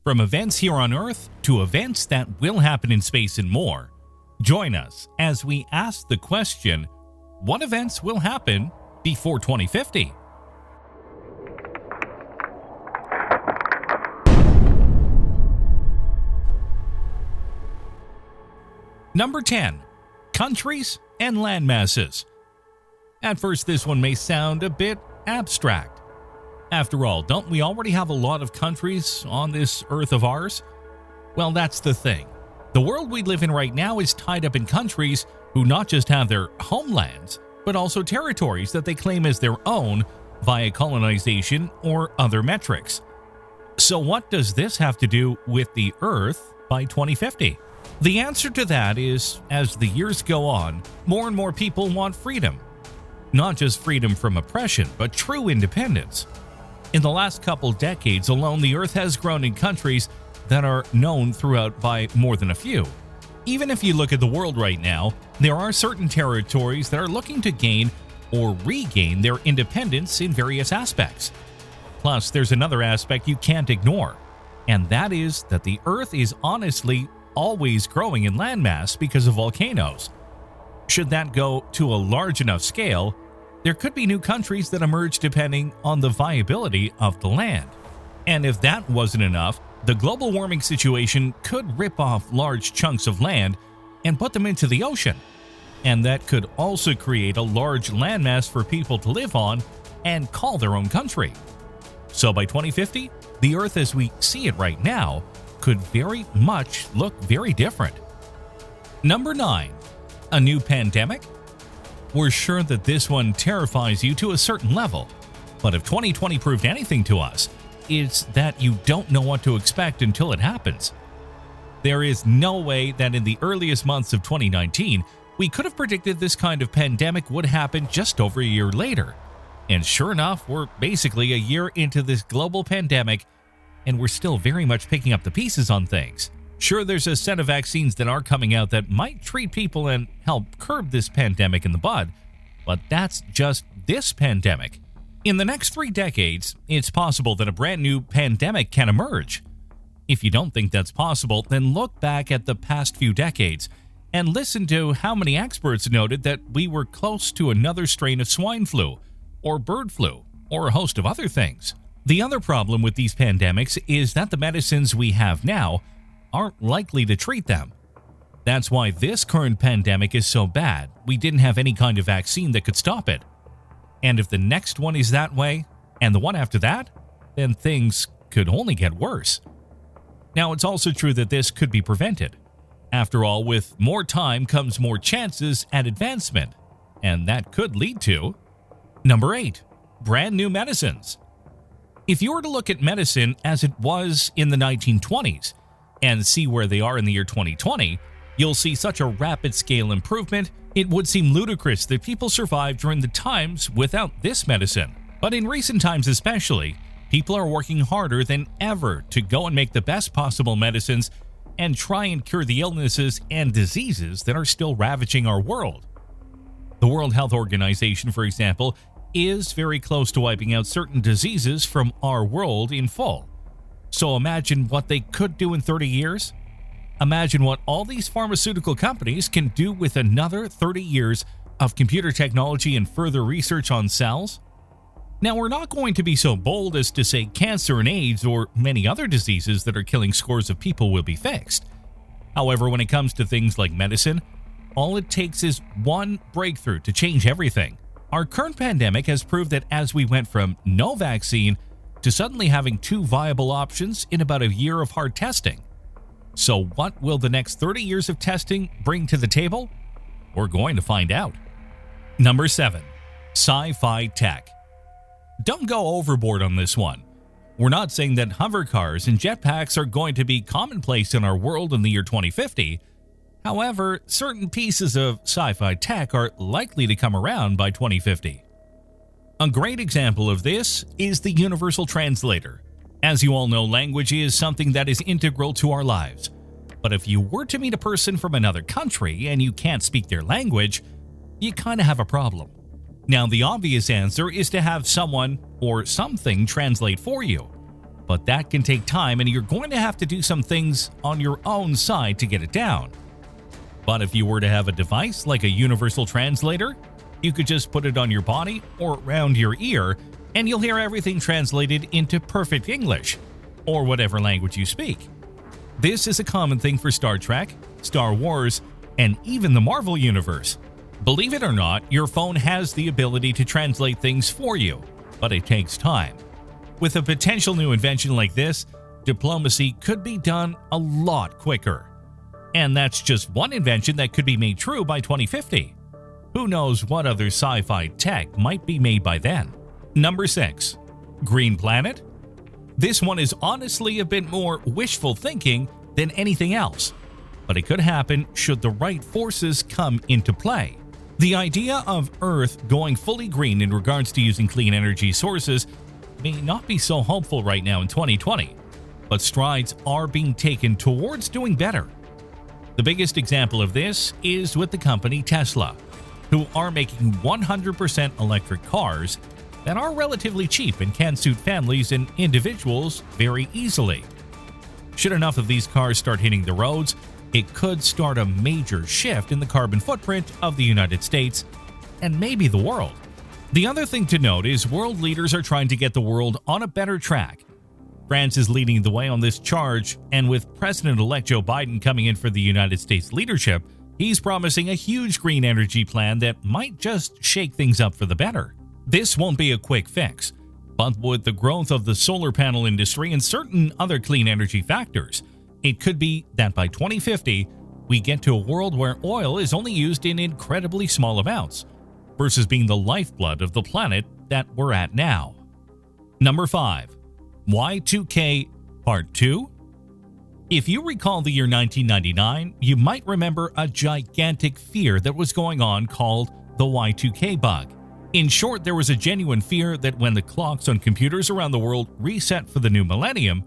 From events here on Earth to events that will happen in space and more. Join us as we ask the question, what events will happen before 2050? Number 10. Countries and land masses. At first, this one may sound a bit abstract. After all, don't we already have a lot of countries on this Earth of ours? Well, that's the thing. The world we live in right now is tied up in countries who not just have their homelands, but also territories that they claim as their own via colonization or other metrics. So what does this have to do with the Earth by 2050? The answer to that is, as the years go on, more and more people want freedom. Not just freedom from oppression, but true independence. In the last couple decades alone, the Earth has grown in countries that are known throughout by more than a few. Even if you look at the world right now, there are certain territories that are looking to gain or regain their independence in various aspects. Plus, there's another aspect you can't ignore, and that is that the Earth is honestly always growing in landmass because of volcanoes. Should that go to a large enough scale, there could be new countries that emerge depending on the viability of the land. And if that wasn't enough, the global warming situation could rip off large chunks of land and put them into the ocean. And that could also create a large landmass for people to live on and call their own country. So by 2050, the Earth as we see it right now could very much look very different. Number 9. A new pandemic? We're sure that this one terrifies you to a certain level, but if 2020 proved anything to us, it's that you don't know what to expect until it happens. There is no way that in the earliest months of 2019, we could have predicted this kind of pandemic would happen just over a year later. And sure enough, we're basically a year into this global pandemic, and we're still very much picking up the pieces on things. Sure, there's a set of vaccines that are coming out that might treat people and help curb this pandemic in the bud, but that's just this pandemic. In the next 3 decades, it's possible that a brand new pandemic can emerge. If you don't think that's possible, then look back at the past few decades and listen to how many experts noted that we were close to another strain of swine flu, or bird flu, or a host of other things. The other problem with these pandemics is that the medicines we have now aren't likely to treat them. That's why this current pandemic is so bad. We didn't have any kind of vaccine that could stop it. And if the next one is that way, and the one after that, then things could only get worse. Now, it's also true that this could be prevented. After all, with more time comes more chances at advancement, and that could lead to Number 8. Brand new medicines. If you were to look at medicine as it was in the 1920s and see where they are in the year 2020, you'll see such a rapid scale improvement, it would seem ludicrous that people survived during the times without this medicine. But in recent times especially, people are working harder than ever to go and make the best possible medicines and try and cure the illnesses and diseases that are still ravaging our world. The World Health Organization, for example, is very close to wiping out certain diseases from our world in full. So imagine what they could do in 30 years. Imagine what all these pharmaceutical companies can do with another 30 years of computer technology and further research on cells. Now, we're not going to be so bold as to say cancer and AIDS or many other diseases that are killing scores of people will be fixed. However, when it comes to things like medicine, all it takes is one breakthrough to change everything. Our current pandemic has proved that as we went from no vaccine to suddenly having 2 viable options in about a year of hard testing. So what will the next 30 years of testing bring to the table? We're going to find out. Number 7. Sci-fi tech. Don't go overboard on this one. We're not saying that hover cars and jetpacks are going to be commonplace in our world in the year 2050. However, certain pieces of sci-fi tech are likely to come around by 2050. A great example of this is the Universal Translator. As you all know, language is something that is integral to our lives. But if you were to meet a person from another country and you can't speak their language, you kind of have a problem. Now, the obvious answer is to have someone or something translate for you. but that can take time and you're going to have to do some things on your own side to get it down. But if you were to have a device like a universal translator, you could just put it on your body or around your ear and you'll hear everything translated into perfect English, or whatever language you speak. This is a common thing for Star Trek, Star Wars, and even the Marvel Universe. Believe it or not, your phone has the ability to translate things for you, but it takes time. With a potential new invention like this, diplomacy could be done a lot quicker. And that's just one invention that could be made true by 2050. Who knows what other sci-fi tech might be made by then? Number 6. Green Planet? This one is honestly a bit more wishful thinking than anything else, but it could happen should the right forces come into play. The idea of Earth going fully green in regards to using clean energy sources may not be so hopeful right now in 2020, but strides are being taken towards doing better. The biggest example of this is with the company Tesla, who are making 100% electric cars that are relatively cheap and can suit families and individuals very easily. Should enough of these cars start hitting the roads, it could start a major shift in the carbon footprint of the United States and maybe the world. The other thing to note is world leaders are trying to get the world on a better track. France is leading the way on this charge, and with President-elect Joe Biden coming in for the United States leadership, he's promising a huge green energy plan that might just shake things up for the better. This won't be a quick fix, but with the growth of the solar panel industry and certain other clean energy factors, it could be that by 2050, we get to a world where oil is only used in incredibly small amounts, versus being the lifeblood of the planet that we're at now. Number 5. Y2K Part 2? If you recall the year 1999, you might remember a gigantic fear that was going on called the Y2K bug. In short, there was a genuine fear that when the clocks on computers around the world reset for the new millennium,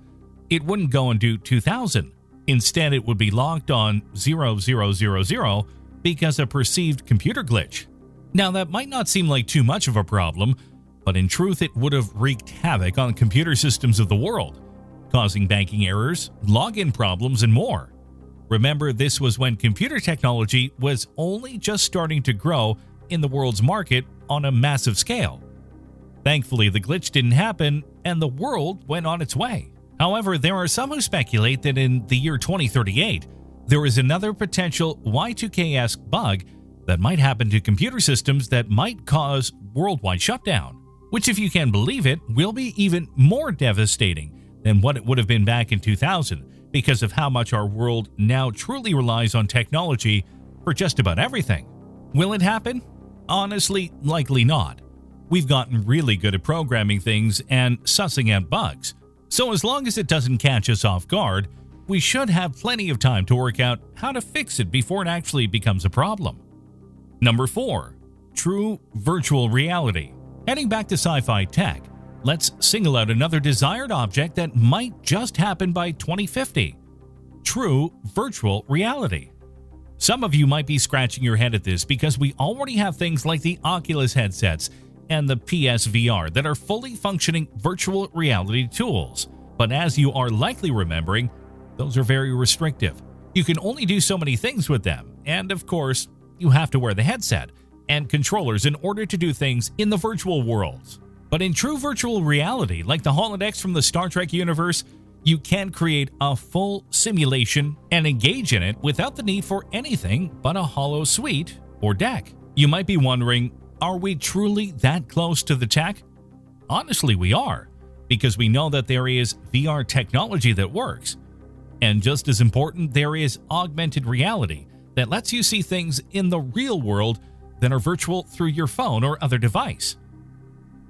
it wouldn't go into 2000. Instead, it would be locked on 0000 because of a perceived computer glitch. Now, that might not seem like too much of a problem, but in truth, it would have wreaked havoc on computer systems of the world, causing banking errors, login problems, and more. Remember, this was when computer technology was only just starting to grow in the world's market on a massive scale. Thankfully, the glitch didn't happen and the world went on its way. However, there are some who speculate that in the year 2038, there is another potential Y2K-esque bug that might happen to computer systems that might cause worldwide shutdown, which, if you can believe it, will be even more devastating than what it would have been back in 2000 because of how much our world now truly relies on technology for just about everything. Will it happen? Honestly, likely not. We've gotten really good at programming things and sussing out bugs, so as long as it doesn't catch us off guard, we should have plenty of time to work out how to fix it before it actually becomes a problem. Number 4. True virtual reality. Heading back to sci-fi tech, let's single out another desired object that might just happen by 2050. True virtual reality. Some of you might be scratching your head at this because we already have things like the Oculus headsets and the PSVR that are fully functioning virtual reality tools. But as you are likely remembering, those are very restrictive. You can only do so many things with them, and of course, you have to wear the headset and controllers in order to do things in the virtual worlds. But in true virtual reality, like the Holodeck from the Star Trek universe, you can create a full simulation and engage in it without the need for anything but a hollow suite or deck. You might be wondering, are we truly that close to the tech? Honestly, we are, because we know that there is VR technology that works. And just as important, there is augmented reality that lets you see things in the real world that are virtual through your phone or other device.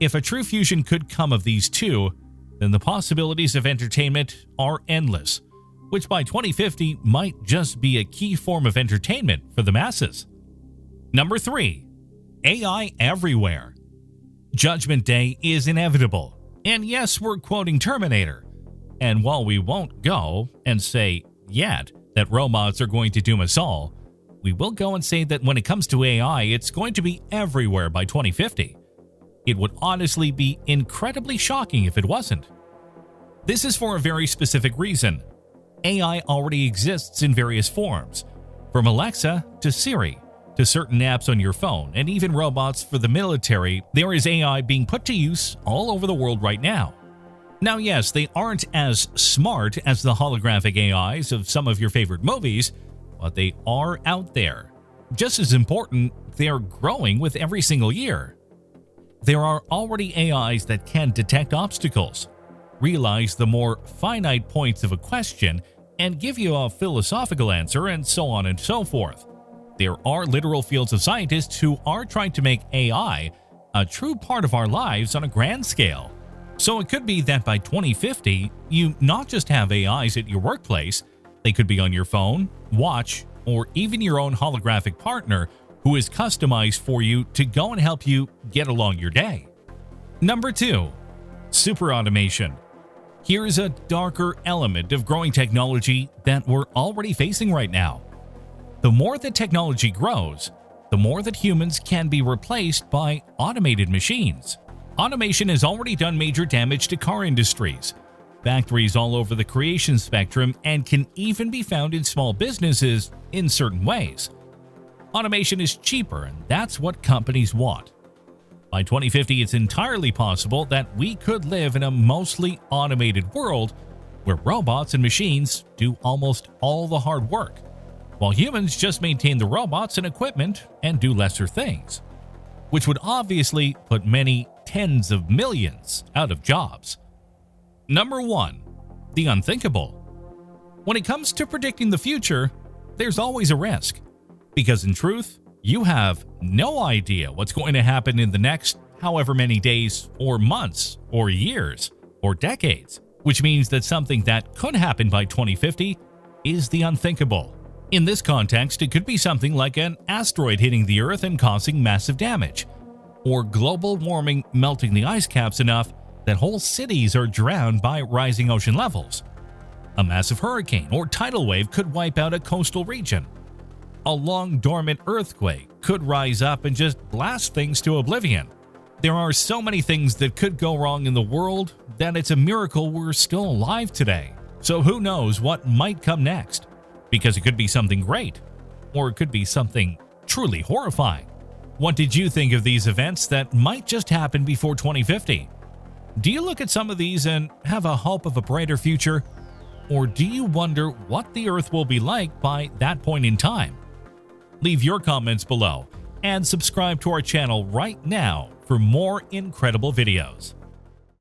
If a true fusion could come of these two, then the possibilities of entertainment are endless, which by 2050 might just be a key form of entertainment for the masses. Number 3. AI everywhere. Judgment Day is inevitable. And yes, we're quoting Terminator. And while we won't go and say yet that robots are going to doom us all, we will go and say that when it comes to AI, it's going to be everywhere by 2050. It would honestly be incredibly shocking if it wasn't. This is for a very specific reason. AI already exists in various forms, from Alexa to Siri to certain apps on your phone, and even robots for the military. There is AI being put to use all over the world right now. Now, yes, they aren't as smart as the holographic AIs of some of your favorite movies, but they are out there. Just as important, they're growing with every single year. There are already AIs that can detect obstacles, realize the more finite points of a question, and give you a philosophical answer, and so on and so forth. There are literal fields of scientists who are trying to make AI a true part of our lives on a grand scale. So it could be that by 2050, you not just have AIs at your workplace, they could be on your phone, watch, or even your own holographic partner who is customized for you to go and help you get along your day. Number 2. Super automation. Here's a darker element of growing technology that we're already facing right now. The more that technology grows, the more that humans can be replaced by automated machines. Automation has already done major damage to car industries, factories all over the creation spectrum, and can even be found in small businesses in certain ways. Automation is cheaper, and that's what companies want. By 2050, it's entirely possible that we could live in a mostly automated world where robots and machines do almost all the hard work, while humans just maintain the robots and equipment and do lesser things, which would obviously put many tens of millions out of jobs. Number 1. The unthinkable. When it comes to predicting the future, there's always a risk, because in truth, you have no idea what's going to happen in the next however many days or months or years or decades, which means that something that could happen by 2050 is the unthinkable. In this context, it could be something like an asteroid hitting the Earth and causing massive damage, or global warming melting the ice caps enough that whole cities are drowned by rising ocean levels. A massive hurricane or tidal wave could wipe out a coastal region. A long dormant earthquake could rise up and just blast things to oblivion. There are so many things that could go wrong in the world that it's a miracle we're still alive today. So who knows what might come next? Because it could be something great, or it could be something truly horrifying. What did you think of these events that might just happen before 2050? Do you look at some of these and have a hope of a brighter future? Or do you wonder what the Earth will be like by that point in time? Leave your comments below and subscribe to our channel right now for more incredible videos.